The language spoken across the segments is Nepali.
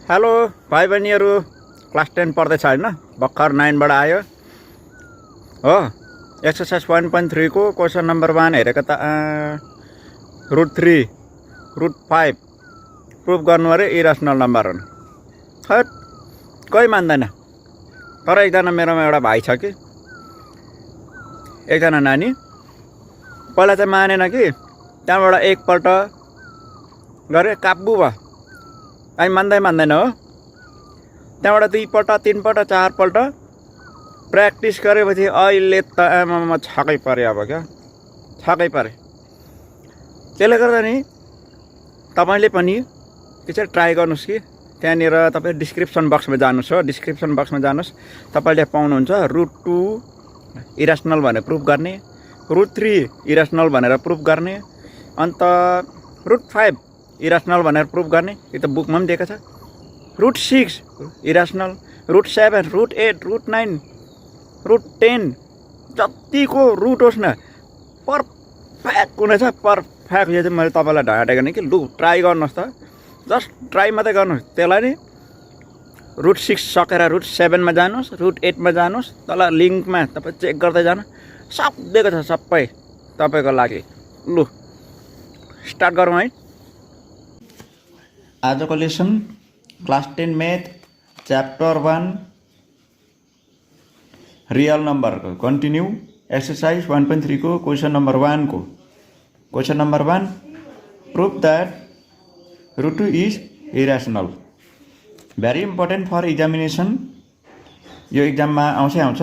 हेलो भाइ बहिनीहरू, क्लास 10 पढ्दैछ होइन? भर्खर 9 बाट आयो हो। एक्सर्साइज 1.3 को क्वेसन नम्बर 1 हेरेको त √3 √5 प्रुफ गर्नु अरे इरेसनल नम्बर हुन्। हट, कोही मान्दैन। तर एकजना मेरोमा एउटा भाइ छ कि, एकजना नानी पहिला चाहिँ मानेन कि, त्यहाँबाट एकपल्ट गरे काबु भयो। हामी मान्दैन हो। त्यहाँबाट 2 पल्ट 3 पल्ट 4 पल्ट प्र्याक्टिस गरेपछि अहिले त आमामा छक्कै परे। अब क्या छक्कै परे। त्यसले गर्दा नि तपाईँले पनि त्यसरी ट्राई गर्नुहोस् कि त्यहाँनिर तपाईँ डिस्क्रिप्सन बक्समा जानुहोस् हो। डिस्क्रिप्सन बक्समा जानुहोस्, तपाईँले पाउनुहुन्छ √2 इरेसनल भनेर प्रुफ गर्ने, √3 इरेसनल भनेर प्रुफ गर्ने, अन्त √5 इरेसनल भनेर प्रुफ गर्ने। यो त बुकमा पनि दिएको छ। √6 इरेसनल, √7 √8 √9 √10 जतिको रुट होस् न, पर्फेक्ट कुनै छ पर्फेक्ट। यो चाहिँ मैले तपाईँलाई ढाँटेको नि कि लु ट्राई गर्नुहोस् त, जस्ट ट्राई मात्रै गर्नुहोस्। त्यसलाई नि √6 सकेर √7 मा जानुहोस्, √8 मा जानुहोस्, तल लिङ्कमा तपाईँ चेक गर्दै जानु, सब दिएको छ सबै तपाईँको लागि। लु स्टार्ट गरौँ है। आजको lesson class 10 math chapter 1 real number को कन्टिन्यू एक्सर्साइज 1.3 को क्वेसन नम्बर 1 को question number 1 proof that √2 is irrational. Very important for examination. यो एक्जाममा आउँछै आउँछ,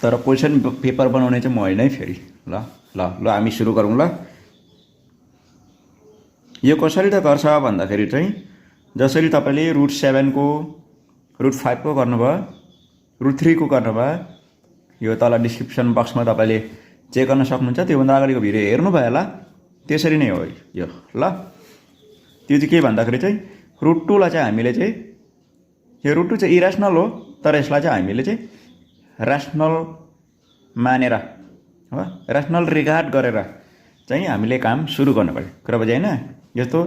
तर क्वेसन पेपर बनाउने चाहिँ म होइन है फेरि। ल ल ल हामी सुरु गरौँ। ल यो कसरी त गर्छ भन्दाखेरि चाहिँ जसरी तपाईँले √7 को √5 को गर्नुभयो, √3 को गर्नुभयो, यो तल डिस्क्रिप्सन बक्समा तपाईँले चेक गर्न सक्नुहुन्छ। त्योभन्दा अगाडिको भिडियो हेर्नुभयो होला। त्यसरी नै हो यो। ल त्यो चाहिँ के भन्दाखेरि चाहिँ √2 लाई चाहिँ हामीले चाहिँ यो √2 चाहिँ इरेसनल हो, तर यसलाई चाहिँ हामीले चाहिँ रेसनल मानेर हो, रेसनल रिगार्ड गरेर चाहिँ हामीले काम सुरु गर्नु पर्यो। कुरा बुझ्यो होइन? जस्तो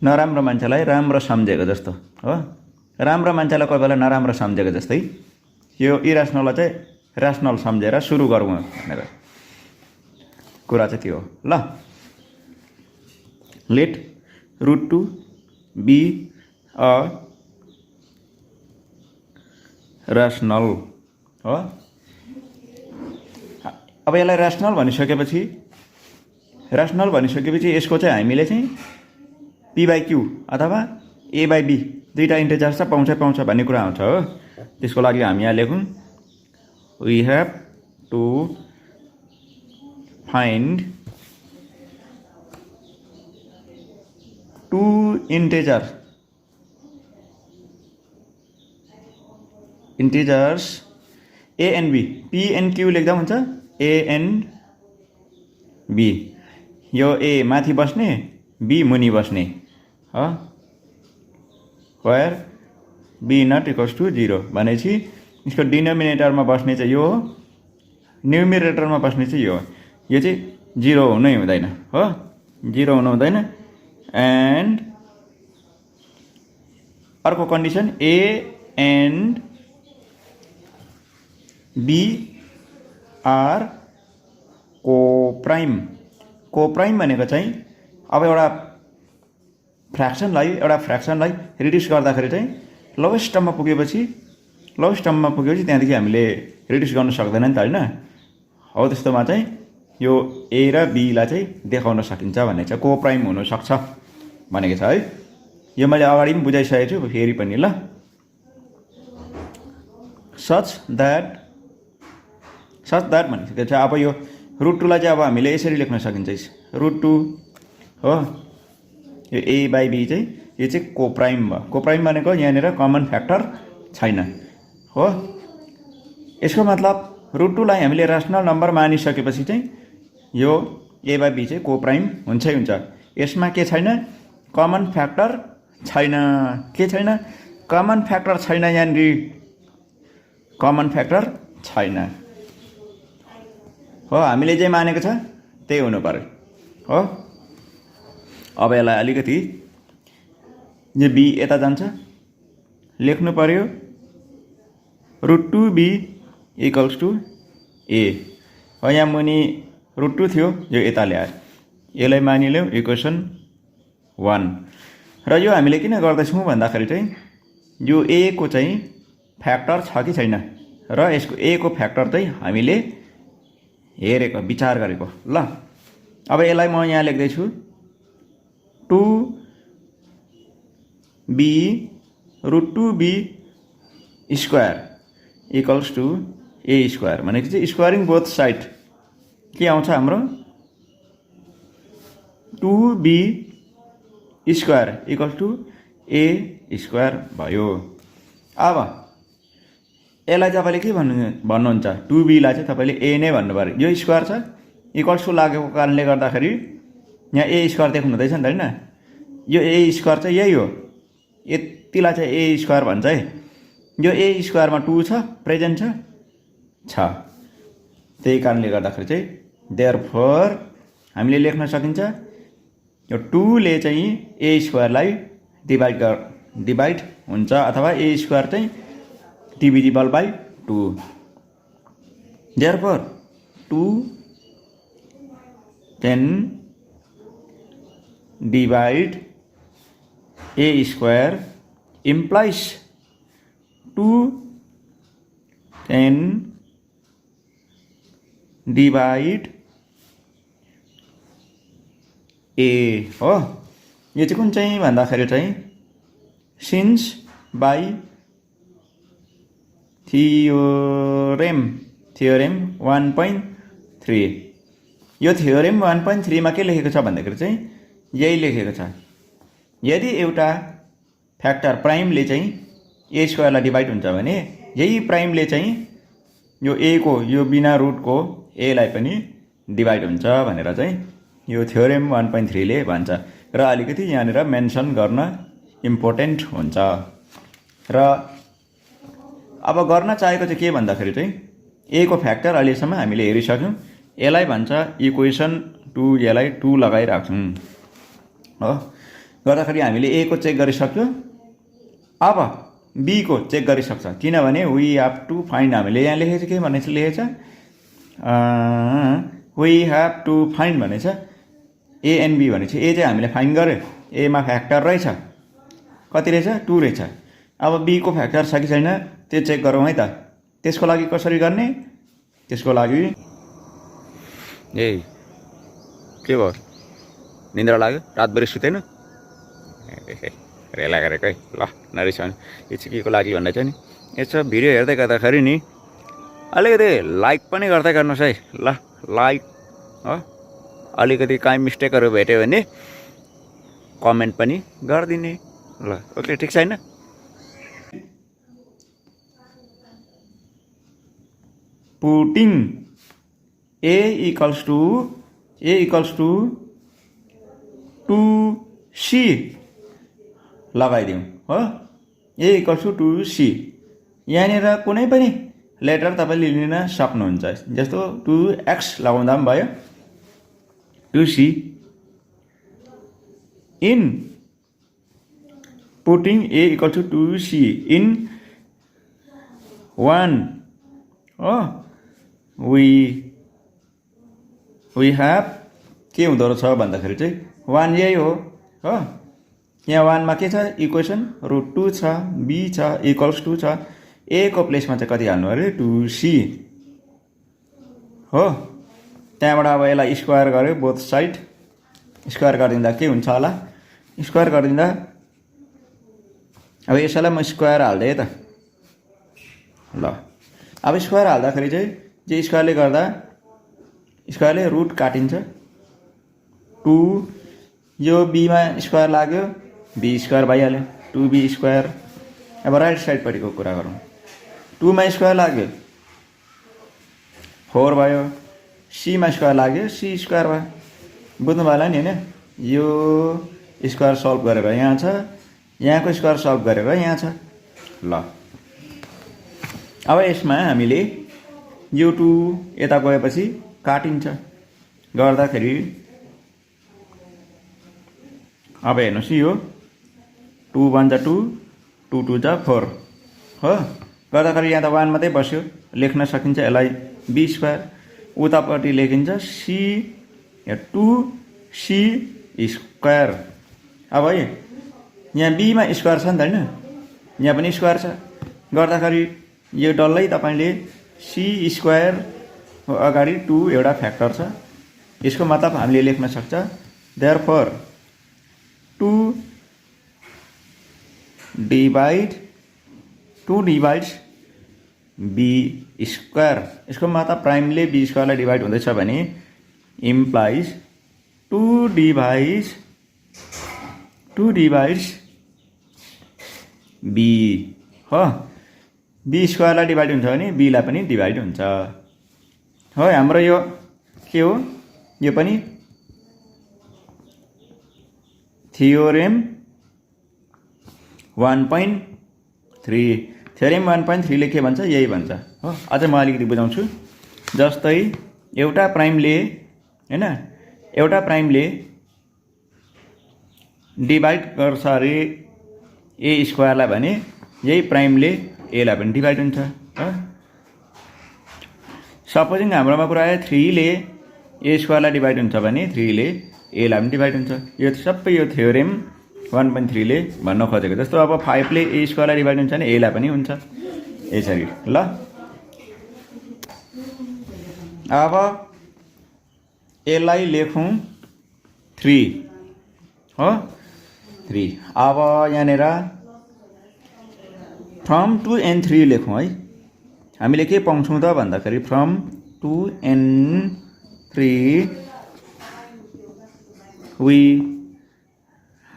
नराम्रो मान्छेलाई राम्रो सम्झेको जस्तो हो, राम्रो मान्छेलाई कोही बेला नराम्रो सम्झेको जस्तै यो इरेसनललाई चाहिँ रेसनल सम्झेर सुरु गरौँ भनेर कुरा चाहिँ त्यो हो। ल लेट √2 बी अ रेसनल हो। अब यसलाई रेसनल भनिसकेपछि यसको चाहिँ हामीले चाहिँ p/q अथवा a/b दुईटा इन्टिजर छ, पाउँछ भन्ने कुरा आउँछ हो। त्यसको लागि हामी यहाँ लेखौँ we have to find 2 integers a and b। p and q लेख्दा हुन्छ a and b। यो a माथि बस्ने, b मुनि बस्ने हो। Where b not equals to 0 भनेपछि यसको डिनोमिनेटरमा बस्ने चाहिँ यो हो, न्युमिरेटरमा बस्ने चाहिँ यो हो। यो चाहिँ 0 हुनै हुँदैन हो, 0 हुनु हुँदैन। एन्ड अर्को condition a and b are coprime. Coprime भनेको चाहिँ अब एउटा फ्र्याक्सनलाई रिड्युस गर्दाखेरि चाहिँ लोवेस्ट टर्ममा पुगेपछि त्यहाँदेखि हामीले रिड्युस गर्न सक्दैन नि त होइन? हो त्यस्तोमा चाहिँ यो ए र बीलाई चाहिँ देखाउन सकिन्छ भन्ने चाहिँ कोप्राइम हुनसक्छ भनेको छ है। यो मैले अगाडि पनि बुझाइसकेको छु, फेरि पनि ल। सच द्याट भनेको चाहिँ अब यो √2 लाई चाहिँ अब हामीले यसरी लेख्न सकिन्छ। √2 हो, यो a/b चाहिँ यो चाहिँ कोप्राइम भयो। कोप्राइम भनेको यहाँनिर कमन फ्याक्टर छैन हो। यसको मतलब √2 लाई हामीले रेसनल नम्बर मानिसकेपछि चाहिँ यो a/b चाहिँ कोप्राइम हुन्छै हुन्छ। यसमा के छैन? कमन फ्याक्टर छैन। के छैन? कमन फ्याक्टर छैन। यहाँनिर कमन फ्याक्टर छैन हो। हामीले जे मानेको छ त्यही हुनु पर्यो हो। अब यसलाई अलिकति यो बी यता जान्छ लेख्नु पर्यो √2b इक्वल्स टु ए हो यहाँ मुनि √2 थियो यो यता ल्यायो यसलाई मानिलियौँ इक्वेसन 1 र यो हामीले किन गर्दैछौँ भन्दाखेरि चाहिँ यो ए को चाहिँ फ्याक्टर छ कि छैन र यसको ए को फ्याक्टर चाहिँ हामीले हेरेको विचार गरेको ल अब यसलाई म यहाँ लेख्दैछु 2b √2b square equals to a square भनेको चाहिँ स्क्वायरिङ बोथ साइड के आउँछ हाम्रो 2b square equal to a square भयो। अब यसलाई तपाईँले के भन्नुहुन्छ 2b लाई चाहिँ तपाईँले ए नै भन्नु पर्यो यो स्क्वायर छ इक्वल्स टु लागेको कारणले गर्दाखेरि यहाँ ए स्क्वायर देख्नु हुँदैछ नि त हैन यो ए स्क्वायर चाहिँ यही हो यतिलाई चाहिँ ए स्क्वायर भन्छ है यो ए स्क्वायरमा 2 छ प्रेजेन्ट छ त्यही कारणले गर्दाखेरि चाहिँ देयरफोर हामीले लेख्न सकिन्छ यो 2 ले चाहिँ ए स्क्वायरलाई डिभाइड हुन्छ अथवा ए स्क्वायर चाहिँ divisible by 2 therefore 2 can divide a square implies 2 can divide a हो यो चाहिँ कुन चाहिँ भन्दाखेरि चाहिँ सिन्स बाई थियोरेम 1.3 यो थियोरेम 1.3 मा के लेखेको छ भन्दाखेरि चाहिँ यही लेखेको छ यदि एउटा फ्याक्टर प्राइमले चाहिँ ए स्क्वायरलाई डिभाइड हुन्छ भने यही प्राइमले चाहिँ यो ए को यो बिना रुटको ए लाई पनि डिभाइड हुन्छ भनेर चाहिँ यो थियोरेम 1.3 ले भन्छ र अलिकति यहाँनिर मेन्सन गर्न इम्पोर्टेन्ट हुन्छ र अब गर्न चाहेको चाहिँ के भन्दाखेरि चाहिँ ए को फ्याक्टर अहिलेसम्म हामीले हेरिसक्यौँ यसलाई भन्छ इक्वेसन 2 यसलाई 2 लगाइराख्छौँ हो गर्दाखेरि हामीले ए को चेक गरिसक्यो अब बी को चेक गरिसक्छ किनभने वी हेभ टु फाइन्ड हामीले यहाँ लेखेको के भनेछ लेखेछ वी हेभ टु फाइन्ड भनेछ ए एन्ड बी भनेछ ए चाहिँ हामीले फाइन्ड गर्यो ए मा फ्याक्टर रहेछ कति रहेछ 2 रहेछ अब बी को फ्याक्टर छ कि छैन त्यो चेक गरौँ है त त्यसको लागि कसरी गर्ने त्यसको लागि ए के भयो निन्द्रा लाग्यो रातभरि सुतेन रेला गरेको है ल नरिसाउनु यो चाहिँ के को लागि भन्दा चाहिँ नि यसो भिडियो हेर्दै गर्दाखेरि नि अलिकति लाइक पनि गर्दै गर्नुहोस् है ल लाइक हो अलिकति काहीँ मिस्टेकहरू भेट्यो भने कमेन्ट पनि गरिदिने ल ओके ठिक छैन putting A equals to 2C लगाइदिउँ हो A equals to 2C यहाँनिर कुनै पनि लेटर तपाईले लिन सक्नुहुन्छ जस्तो 2x लगाउँदा पनि भयो 2C in putting A equals to 2C in 1 oh we have के हुँदो रहेछ भन्दाखेरि चाहिँ 1 यही हो यहाँ 1 मा के छ इक्वेसन √2 छ b छ इक्वल्स 2 छ a को प्लेसमा चाहिँ कति हाल्नु अरे 2c हो त्यहाँबाट अब यसलाई स्क्वायर गर्यो बोथ साइड स्क्वायर गरिदिँदा के हुन्छ होला स्क्वायर गरिदिँदा अब यसलाई म स्क्वायर हाल्दै त ल अब स्क्वायर हाल्दाखेरि चाहिँ जे स्क्वायरले गर्दा स्क्वायरले रुट काटिन्छ 2 यो b मा स्क्वायर लाग्यो b स्क्वायर भइहाल्यो 2b स्क्वायर अब राइट साइड पट्टिको कुरा गरौँ 2 मा स्क्वायर लाग्यो 4 भयो c मा स्क्वायर लाग्यो c स्क्वायर भयो बुझ्नु भयो होला नि हैन यो स्क्वायर सल्भ गरेर यहाँ छ यहाँको स्क्वायर सल्भ गरेर यहाँ छ ल अब यसमा हामीले यो 2 यता गएपछि काटिन्छ गर्दाखेरि अब हेर्नुस् यो 2 1 जा 2 2 2 जा 4 हो गर्दाखेरि यहाँ त 1 मात्रै बस्यो लेख्न सकिन्छ यसलाई b स्क्वायर उतापट्टि लेखिन्छ c 2c स्क्वायर अब है यहाँ b मा स्क्वायर छ नि त हैन यहाँ पनि स्क्वायर छ गर्दाखेरि यो डल्लै तपाईले c स्क्वायर अगाडि 2 एउटा फ्याक्टर छ यसको मतलब हामीले लेख्न सक्छ देयरफोर 2 डिवाइड्स b स्क्वायर यसको मतलब प्राइमले b स्क्वायरलाई डिवाइड हुँदैछ भने इम्प्लाइज 2 डिवाइड्स b हो b स्क्वायरलाई डिवाइड हुन्छ भने b लाई पनि डिवाइड हुन्छ हो हाम्रो यो के हो यो पनि थ्योरम 1.3 थ्योरम 1.3 ले के भन्छ यही भन्छ हो अझै म अलिकति बुझाउँछु जस्तै एउटा प्राइमले हैन एउटा प्राइमले डिवाइड गर्छ रे a स्क्वायरलाई भने यही प्राइमले a लाई पनि डिवाइड हुन्छ हो सपोजिङ हाम्रोमा कुरा आयो 3 ले a स्क्वायरलाई डिवाइड हुन्छ भने 3 ले a लाई पनि डिवाइड हुन्छ यो सबै यो थ्योरम 1.3 ले भन्न खोजेको जस्तो अब 5 ले a स्क्वायरलाई डिवाइड हुन्छ भने a लाई पनि हुन्छ यसरी ल अब a लाई लेखौं 3 हो 3 अब यहाँनेर फ्रम 2 and 3 लेखौं है हामीले के पाउँछौं त भन्दाखेरि from 2 and 3 we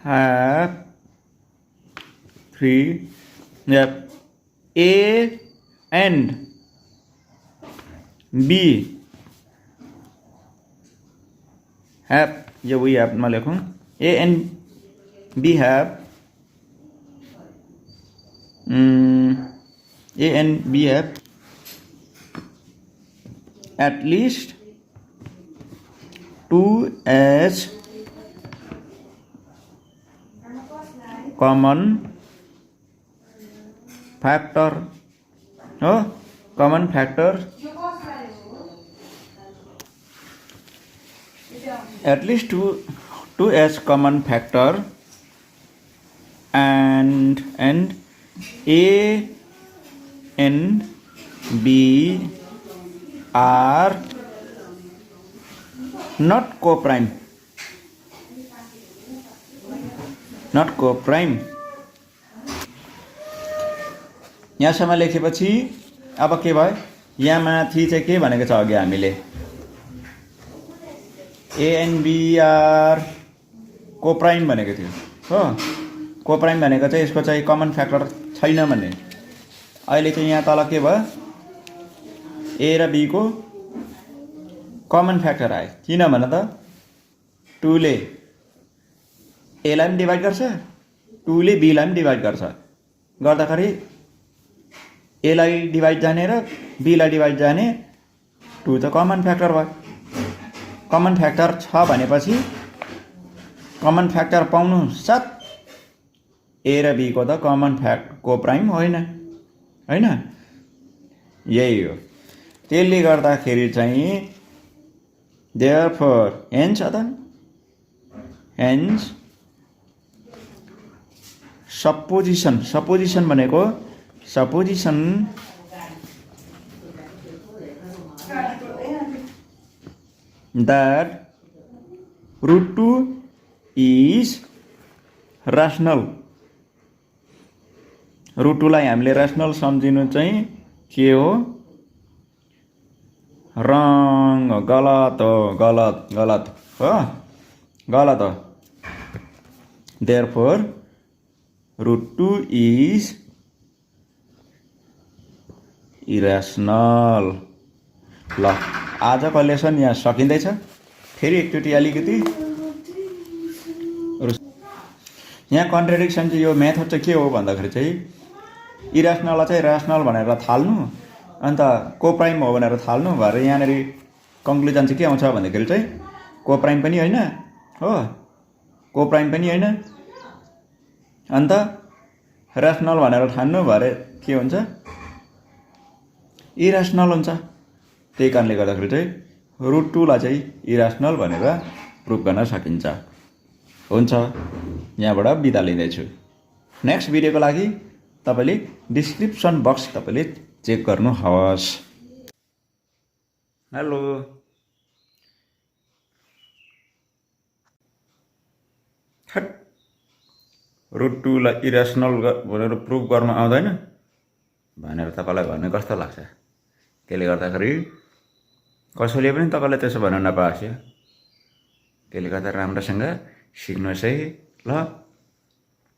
have 3 yep a and b have ये we have मा लेखौं a and b have a and b have at least 2s common factor हो common factor at least 2s common factor and a and b are not co-prime यहाँसम्म लेखेपछि अब के भयो यहाँ माथि चाहिँ के भनेको छ अघि हामीले a and b are co-prime भनेको थियो हो co-prime भनेको चाहिँ यसको चाहिँ कमन फ्याक्टर छैन भन्ने अहिले चाहिँ यहाँ तल के भयो a र b को कमन फ्याक्टर आयो किन भन त 2 ले a लाई पनि डिवाइड गर्छ 2 ले b लाई पनि डिवाइड गर्छ गर्दाखेरि a लाई डिवाइड जाने र b लाई डिवाइड जाने 2 त कमन फ्याक्टर भयो कमन फ्याक्टर छ भनेपछि कमन फ्याक्टर पाउनु साथ a र b को त कमन को प्राइम होइन हैन यही हो त्यसले गर्दाखेरि चाहिँ therefore hence supposition भनेको supposition that root 2 is rational root 2 लाई हामीले rational सम्झिनु चाहिँ के हो wrong गलत हो therefore root 2 is irrational ल आजको लेसन यहाँ सकिँदैछ फेरि एकचोटि अलिकति यहाँ कन्ट्राडिक्सन चाहिँ यो मेथड चाहिँ के हो भन्दाखेरि चाहिँ इरेसनललाई चाहिँ रेसनल भनेर थाल्नु अन्त कोप्राइम हो भनेर थाल्नु भएर यहाँनेरि कन्क्लुजन चाहिँ के आउँछ भन्दाखेरि चाहिँ कोप्राइम पनि होइन हो कोप्राइम पनि होइन अन्त ऱ्यासनल भनेर ठान्नु भरे के हुन्छ? इरेसनल हुन्छ। त्यही कारणले गर्दाखेरि चाहिँ रुट 2 लाई चाहिँ इरेसनल भनेर प्रुभ गर्न सकिन्छ। हुन्छ, यहाँबाट बिदा लिँदैछु। नेक्स्ट भिडियोको लागि तपाईँले डिस्क्रिप्सन बक्स तपाईँले चेक गर्नुहोस्। हेलो, रुट 2 लाई इरेसनल भनेर प्रुभ गर्न आउँदैन भनेर तपाईँलाई भन्ने कस्तो लाग्छ? त्यसले गर्दाखेरि कसैले पनि तपाईँलाई त्यसो भन्न नपाओस्। त्यसले गर्दा राम्रोसँग सिक्नुहोस् है ल।